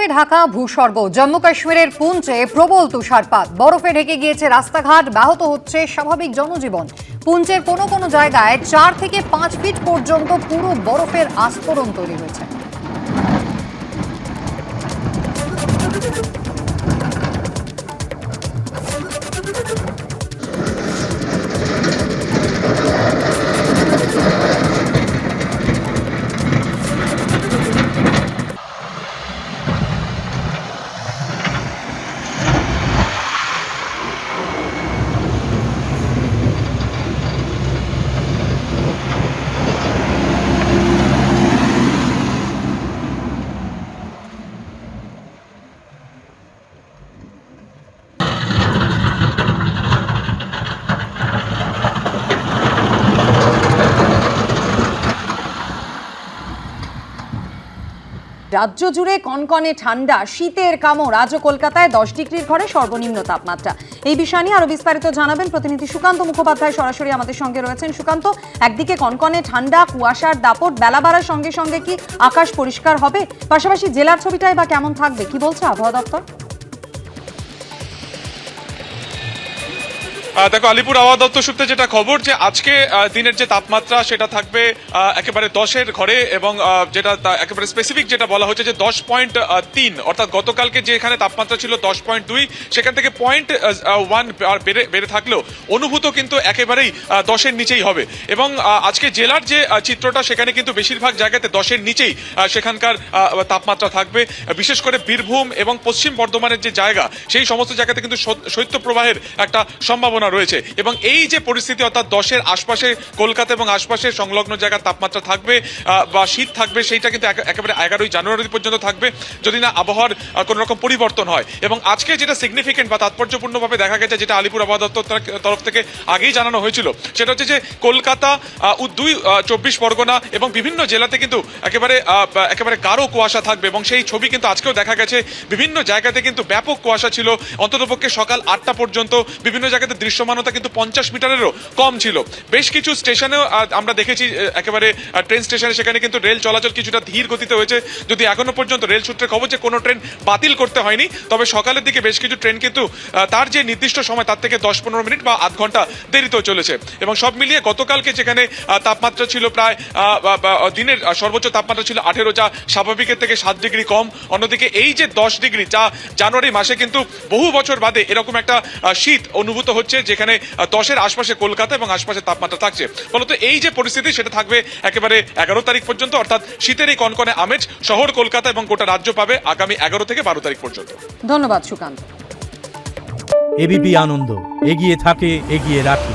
বরফে ঢাকা ভূস্বর্গ। জম্মু কাশ্মীরের পুঞ্চে প্রবল তুষারপাত, বরফে ঢেকে গিয়েছে রাস্তাঘাট, ব্যাহত হচ্ছে স্বাভাবিক জনজীবন। পুঞ্চের কোনো কোনো জায়গায় 4 থেকে 5 ফিট পর্যন্ত পুরো বরফের আস্তরণ তৈরি হয়েছে। রাজ্য জুড়ে কনকনে ঠান্ডা, শীতের কামড়। আজও কলকাতায় 10 ডিগ্রির ঘরে সর্বনিম্ন তাপমাত্রা। এই বিষয় নিয়ে আরো বিস্তারিত জানাবেন প্রতিনিধি সুকান্ত মুখোপাধ্যায় সরাসরি আমাদের সঙ্গে রয়েছেন। সুকান্ত, একদিকে কনকনে ঠান্ডা, কুয়াশার দাপট, বেলা বাড়ার সঙ্গে সঙ্গে কি আকাশ পরিষ্কার হবে? পাশাপাশি জেলার ছবিটাই বা কেমন থাকবে, কি বলছে আবহাওয়া দপ্তর? দেখো, আলিপুর আবহাওয়া দপ্তর সূত্রে যেটা খবর, যে আজকে দিনের যে তাপমাত্রা সেটা থাকবে একেবারে 10-এর ঘরে, এবং যেটা একেবারে স্পেসিফিক যেটা বলা হচ্ছে যে 10.3, অর্থাৎ গতকালকে যে এখানে তাপমাত্রা ছিল 10.2, সেখান থেকে 0.1 বেড়ে থাকলেও অনুভূত কিন্তু একেবারেই 10-এর নিচেই হবে। এবং আজকে জেলার যে চিত্রটা, সেখানে কিন্তু বেশিরভাগ জায়গাতে 10-এর নিচেই সেখানকার তাপমাত্রা থাকবে। বিশেষ করে বীরভূম এবং পশ্চিম বর্ধমানের যে জায়গা, সেই সমস্ত জায়গাতে কিন্তু শৈত্যপ্রবাহের একটা সম্ভাবনা রয়েছে। এবং এই যে পরিস্থিতি, অর্থাৎ 10-এর আশপাশে কলকাতা এবং আশপাশে সংলগ্ন জায়গার তাপমাত্রা থাকবে বা শীত থাকবে, সেইটা কিন্তু একেবারে 11ই জানুয়ারি পর্যন্ত থাকবে, যদি না আবহাওয়ার কোন রকম পরিবর্তন হয়। এবং আজকে যেটা সিগনিফিকেন্ট বা তাৎপর্যপূর্ণভাবে দেখা গেছে, যেটা আলিপুর আবহাওয়া দপ্তর তরফ থেকে আগেই জানানো হয়েছিল, সেটা হচ্ছে যে কলকাতা, 24 পরগনা এবং বিভিন্ন জেলাতে কিন্তু একেবারে গাঢ় কুয়াশা থাকবে। এবং সেই ছবি কিন্তু আজকেও দেখা গেছে। বিভিন্ন জায়গাতে কিন্তু ব্যাপক কুয়াশা ছিল, অন্ততপক্ষে সকাল 8টা পর্যন্ত। বিভিন্ন জায়গাতে দৃশ্যমানতা কিন্তু 50 মিটারেরও কম ছিল। বেশ কিছু স্টেশনেও আমরা দেখেছি, একেবারে ট্রেন স্টেশনে, সেখানে কিন্তু রেল চলাচল কিছুটা ধীর গতিতে হয়েছে। যদি এখনো পর্যন্ত রেল সূত্রে খবর যে কোনো ট্রেন বাতিল করতে হয়নি, তবে সকালের দিকে বেশ কিছু ট্রেন কিন্তু তার যে নির্দিষ্ট সময় তার থেকে 10-15 মিনিট বা আধ ঘন্টা দেরিতেও চলেছে। এবং সব মিলিয়ে গতকালকে যেখানে তাপমাত্রা ছিল প্রায় দিনের সর্বোচ্চ তাপমাত্রা ছিল 18, যা স্বাভাবিকের থেকে 7 ডিগ্রি কম। অন্যদিকে এই যে 10 ডিগ্রি, যা জানুয়ারি মাসে কিন্তু বহু বছর বাদে এরকম একটা শীত অনুভূত হচ্ছে, যেখানে 10-এর আশপাশে কলকাতা এবং আশপাশে তাপমাত্রা থাকছে। ফলত এই যে পরিস্থিতি, সেটা থাকবে একেবারে 11 তারিখ পর্যন্ত, অর্থাৎ শীতের এই কনকনে আমেজ শহর কলকাতা এবং গোটা রাজ্য পাবে আগামী 11 থেকে 12 তারিখ পর্যন্ত। ধন্যবাদ সুকান্ত। এবিপি আনন্দ, এগিয়ে থাকে, এগিয়ে রাখে।